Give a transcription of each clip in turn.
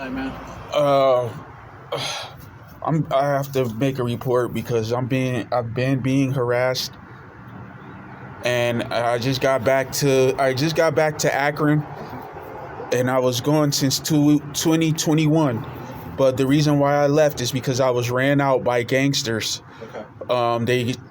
tonight, man? Uh, I have to make a report because I've been being harassed, and I just got back to Akron, and I was gone since 2021. But the reason why I left is because I was ran out by gangsters. Okay.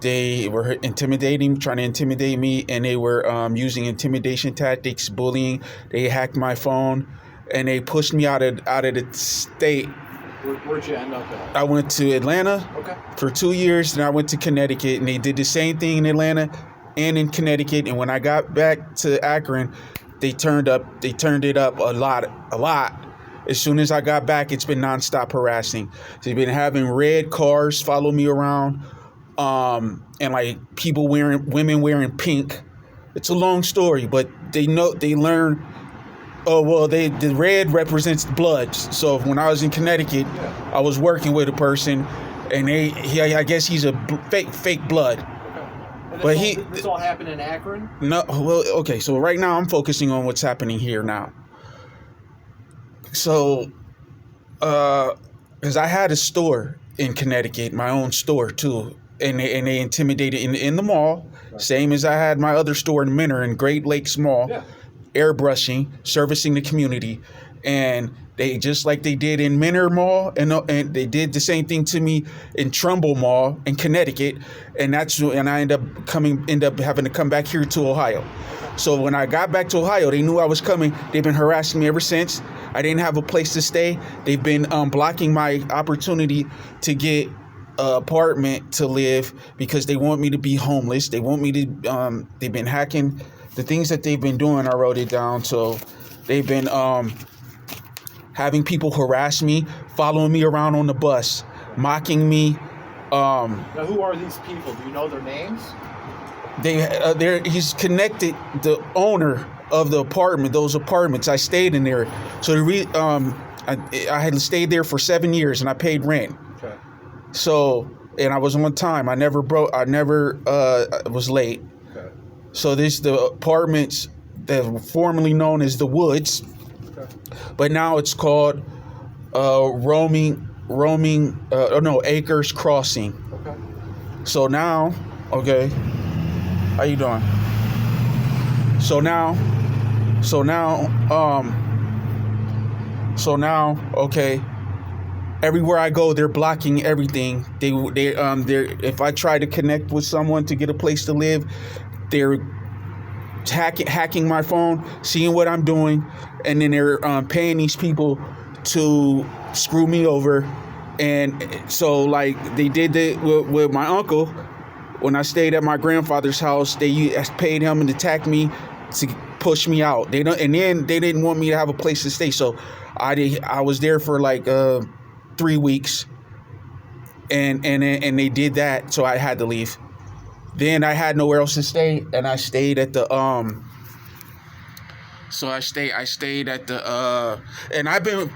They were trying to intimidate me, and they were using intimidation tactics, bullying. They hacked my phone, and they pushed me out of the state. Where'd you end up at? I went to Atlanta Okay. for 2 years, and I went to Connecticut, and they did the same thing in Atlanta and in Connecticut. And when I got back to Akron, they turned it up a lot. As soon as I got back, it's been nonstop harassing. They've been having red cars follow me around, and like women wearing pink. It's a long story, but they learn. Oh well, the red represents blood. So when I was in Connecticut, I was working with a person, and I guess he's a fake blood. And But this all happened in Akron? No, well, okay. So right now I'm focusing on what's happening here now. So, because I had a store in Connecticut, my own store too, and they intimidated in the mall, same as I had my other store in Menor in Great Lakes Mall, airbrushing, servicing the community, and they just like they did in Menor Mall, and they did the same thing to me in Trumbull Mall in Connecticut, and I end up having to come back here to Ohio. So when I got back to Ohio, they knew I was coming. They've been harassing me ever since. I didn't have a place to stay. They've been blocking my opportunity to get an apartment to live because they want me to be homeless. They want me to. They've been hacking the things that they've been doing. I wrote it down. So they've been having people harass me, following me around on the bus, mocking me. Now, who are these people? Do you know their names? He's connected the owner of the apartment, those apartments. I stayed in there. So I had stayed there for 7 years, and I paid rent. Okay. So, and I was on time. I never was late. Okay. So the apartments that were formerly known as the Woods, but now it's called Acres Crossing. Okay. So now, okay. How you doing? So now, okay. Everywhere I go, they're blocking everything. They're if I try to connect with someone to get a place to live, they're hacking my phone, seeing what I'm doing, and then they're paying these people to screw me over. And so, like they did it with my uncle. When I stayed at my grandfather's house, they paid him to attack me, to push me out. They didn't want me to have a place to stay, so I was there for like 3 weeks, and they did that, so I had to leave. Then I had nowhere else to stay, and I stayed at the and I've been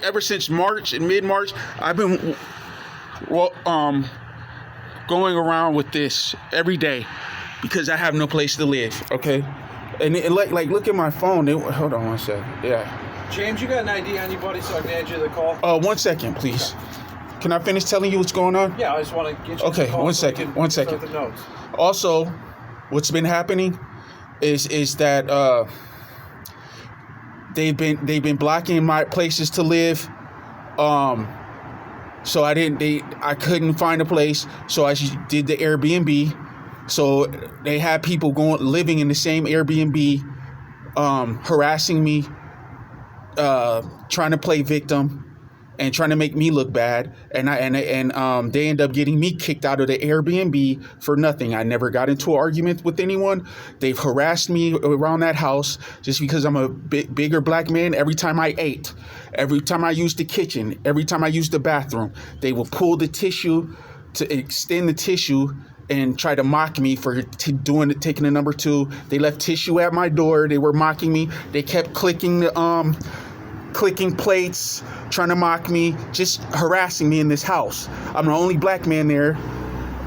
ever since March and mid-March, I've been going around with this every day because I have no place to live. Okay, and like look at my phone. Hold on one second. Yeah. James, you got an ID on anybody so I can add you to the call? 1 second, please. Can I finish telling you what's going on? Yeah, I just want to get you. Okay, to the call 1 so we second. can 1 second. start the notes. Also, what's been happening is that they've been blocking my places to live. So I couldn't find a place, so I did the Airbnb. So they had people living in the same Airbnb, harassing me, trying to play victim, and trying to make me look bad. And they end up getting me kicked out of the Airbnb for nothing. I never got into an argument with anyone. They've harassed me around that house just because I'm a bigger black man. Every time I ate, every time I used the kitchen, every time I used the bathroom, they will pull the tissue to extend the tissue and try to mock me for taking the number 2. They left tissue at my door. They were mocking me. They kept clicking plates, trying to mock me, just harassing me in this house. I'm the only black man there,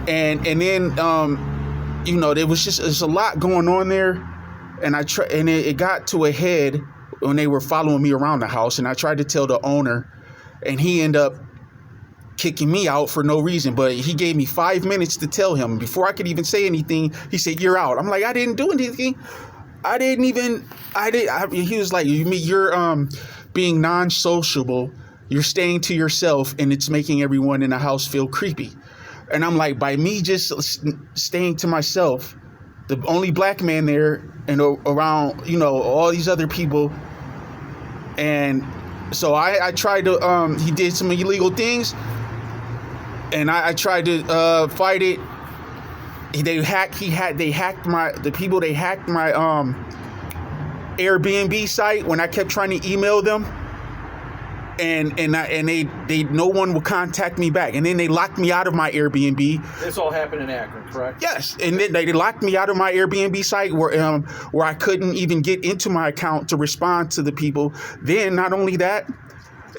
and then there was just there's a lot going on there, and it got to a head when they were following me around the house, and I tried to tell the owner, and he ended up kicking me out for no reason. But he gave me 5 minutes to tell him. Before I could even say anything, he said, "You're out." I'm like, I didn't do anything. He was like, you're being non-sociable. You're staying to yourself, and it's making everyone in the house feel creepy. And I'm like, by me just staying to myself, the only black man there and around, all these other people. And so I tried to, he did some illegal things, and I tried to fight it. They hacked my Airbnb site when I kept trying to email them. And they no one would contact me back, and then they locked me out of my Airbnb. This all happened in Akron, correct? Yes, and then they locked me out of my Airbnb site where I couldn't even get into my account to respond to the people. Then not only that,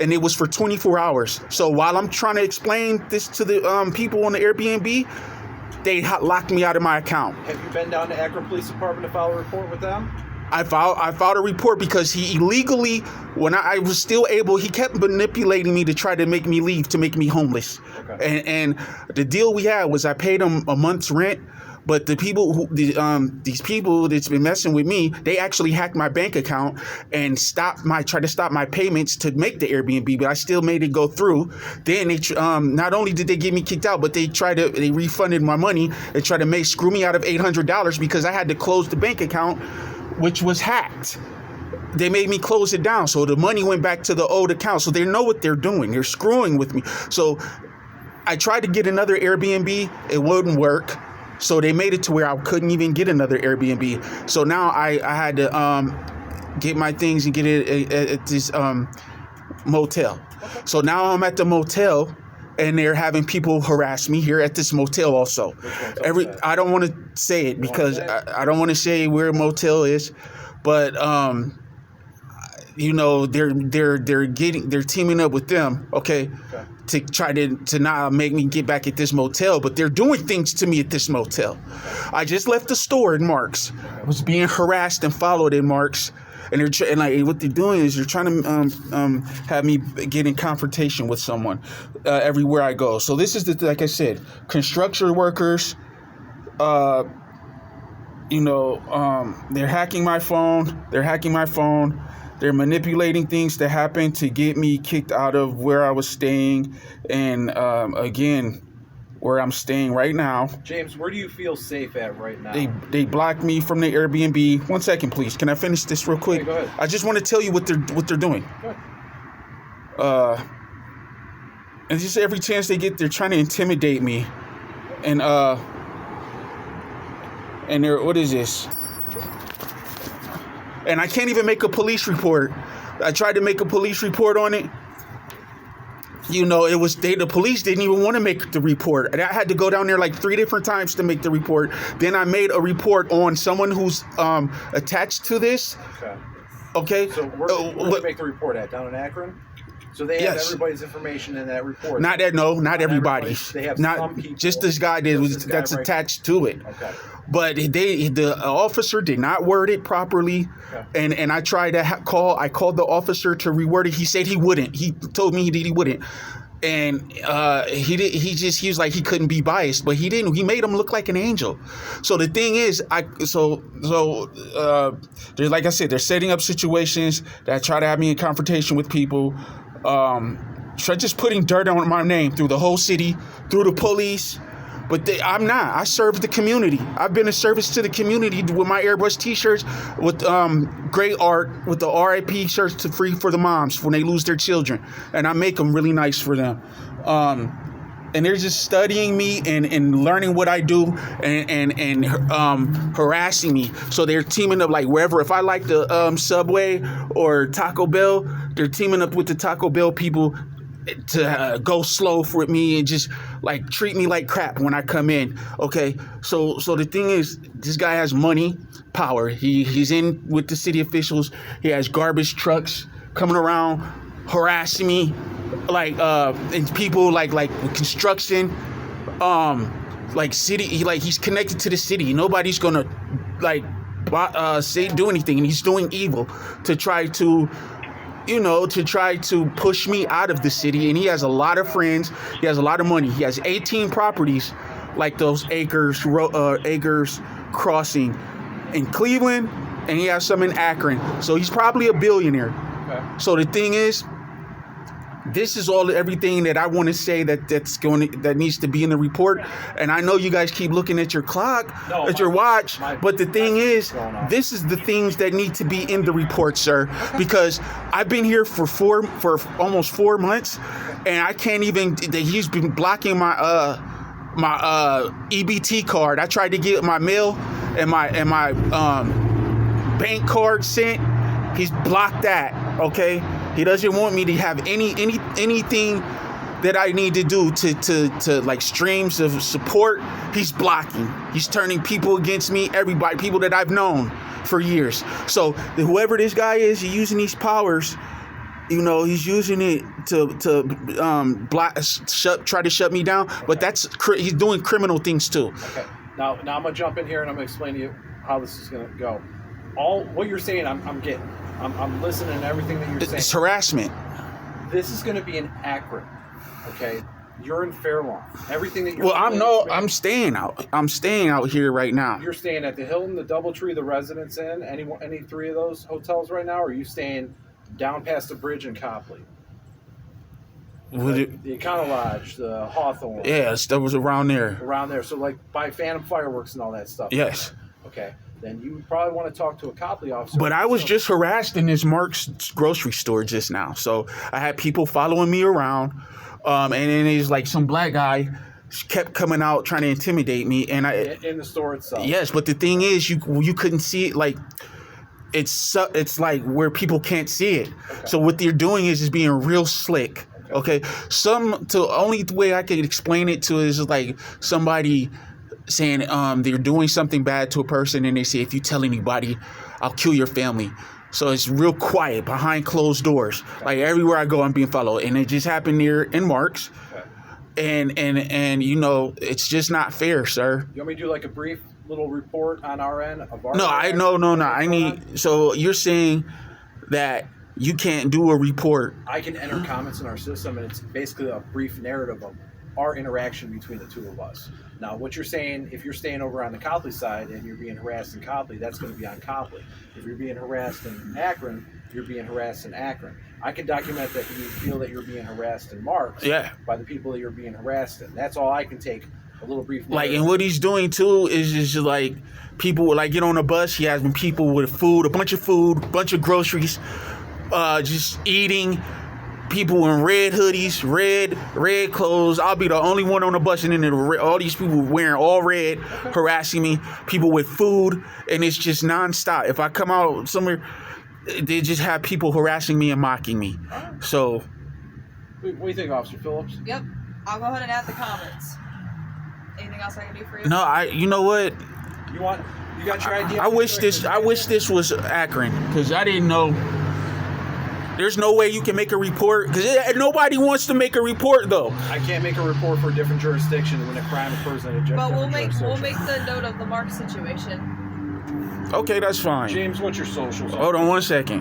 and it was for 24 hours. So while I'm trying to explain this to the people on the Airbnb, they locked me out of my account. Have you been down to Akron Police Department to file a report with them? I filed a report because he illegally, when I was still able, he kept manipulating me to try to make me leave, to make me homeless. Okay. And the deal we had was I paid him a month's rent, but the people these people that's been messing with me, they actually hacked my bank account and tried to stop my payments to make the Airbnb, but I still made it go through. Then they not only did they get me kicked out, but they refunded my money and tried to screw me out of $800 because I had to close the bank account, which was hacked. They made me close it down, so the money went back to the old account. So they know what they're doing. They're screwing with me. So I tried to get another Airbnb. It wouldn't work. So they made it to where I couldn't even get another Airbnb. So now I had to get my things and get it at this motel. So now I'm at the motel, and they're having people harass me here at this motel also. I don't want to say it because I don't want to say where a motel is, but they're teaming up with them, okay, to try to not make me get back at this motel, but they're doing things to me at this motel. I just left the store in Marks. I was being harassed and followed in Marks. And what they're doing is they're trying to have me get in confrontation with someone everywhere I go. So this is like I said, construction workers. They're hacking my phone. They're manipulating things to happen to get me kicked out of where I was staying, and again, where I'm staying right now. James, where do you feel safe at right now? They blocked me from the Airbnb. 1 second, please. Can I finish this real quick? Okay, go ahead. I just want to tell you what they're doing. Go ahead. And just every chance they get, they're trying to intimidate me. And they're, what is this? And I can't even make a police report. I tried to make a police report on it. The police didn't even want to make the report. And I had to go down there like 3 different times to make the report. Then I made a report on someone who's attached to this. Okay. So where did you make the report at? Down in Akron? So they have everybody's information in that report. Not everybody's. They have not some people. Just this guy that's attached to it. Okay. But the officer did not word it properly, and I tried to I called the officer to reword it. He said he wouldn't. He told me he wouldn't, and he was like he couldn't be biased, but he didn't. He made him look like an angel. So the thing is, there's, like I said, they're setting up situations that try to have me in confrontation with people. Just putting dirt on my name through the whole city, through the police. But I'm not. I serve the community. I've been a service to the community with my airbrush T-shirts, with great art, with the RIP shirts to free for the moms when they lose their children, and I make them really nice for them. And they're just studying me and learning what I do and harassing me. So they're teaming up like wherever. If I like the Subway or Taco Bell, they're teaming up with the Taco Bell people to go slow for me and just like treat me like crap when I come in. Okay, so the thing is, this guy has money, power. He's in with the city officials. He has garbage trucks coming around harassing me, like and people like with construction, like city. He's connected to the city. Nobody's gonna like do anything, and he's doing evil to try to, push me out of the city. And he has a lot of friends. He has a lot of money. He has 18 properties like those Acres Crossing in Cleveland, and he has some in Akron. So he's probably a billionaire. Okay. So the thing is, this is everything that I want to say that needs to be in the report. And I know you guys keep looking at your clock, your watch, but the thing is, this is the things that need to be in the report, sir. Because I've been here for almost 4 months, and I can't even. He's been blocking my EBT card. I tried to get my mail and my bank card sent. He's blocked that. Okay. He doesn't want me to have anything that I need to do to like streams of support. He's blocking. He's turning people against me. Everybody, people that I've known for years. So whoever this guy is, he's using these powers. He's using it to try to shut me down. But he's doing criminal things too. Okay. Now I'm gonna jump in here and I'm gonna explain to you how this is gonna go. All what you're saying, I'm getting. I'm listening to everything that you're saying. It's harassment. This is going to be in Akron, okay? You're in Fairlawn. Everything that you're. Well, I'm staying out. I'm staying out here right now. You're staying at the Hilton, the DoubleTree, the Residence Inn, any three of those hotels right now, or are you staying down past the bridge in Copley? The Econo Lodge, the Hawthorne. Yes, that was around there. Around there, so like by Phantom Fireworks and all that stuff. Yes. Okay. Then you probably want to talk to a Copley officer. But I was just harassed in this Mark's grocery store just now. So I had people following me around. And then there's like some black guy kept coming out trying to intimidate me. And in the store itself. Yes, but the thing is, you couldn't see it. Like, it's like where people can't see it. Okay. So what they're doing is being real slick. Okay. The only way I can explain it to is like somebody saying they're doing something bad to a person, and they say, if you tell anybody, I'll kill your family. So it's real quiet behind closed doors. Like everywhere I go, I'm being followed, and it just happened here in Mark's. Okay. And it's just not fair, sir. You want me to do like a brief little report on our end of our? No. I need. So you're saying that you can't do a report? I can enter comments in our system, and it's basically a brief narrative of our interaction between the two of us. Now, what you're saying, if you're staying over on the Copley side and you're being harassed in Copley, that's going to be on Copley. If you're being harassed in Akron, you're being harassed in Akron. I can document that you feel that you're being harassed in Mark's by the people that you're being harassed in. That's all I can take a little brief. Like, and what he's doing too is just like people like get on a bus. He has people with food, a bunch of groceries, just eating. People in red hoodies, red clothes. I'll be the only one on the bus, and then all these people wearing all red, harassing me. People with food, and it's just nonstop. If I come out somewhere, they just have people harassing me and mocking me. So, what do you think, Officer Phillips? Yep, I'll go ahead and add the comments. Anything else I can do for you? No, you know what? You got your idea? I wish this was Akron, because I didn't know. There's no way you can make a report, because nobody wants to make a report, though. I can't make a report for a different jurisdiction when a crime occurs in a different jurisdiction. But we'll make the note of the Mark situation. Okay, that's fine. James, what's your socials? Hold on 1 second.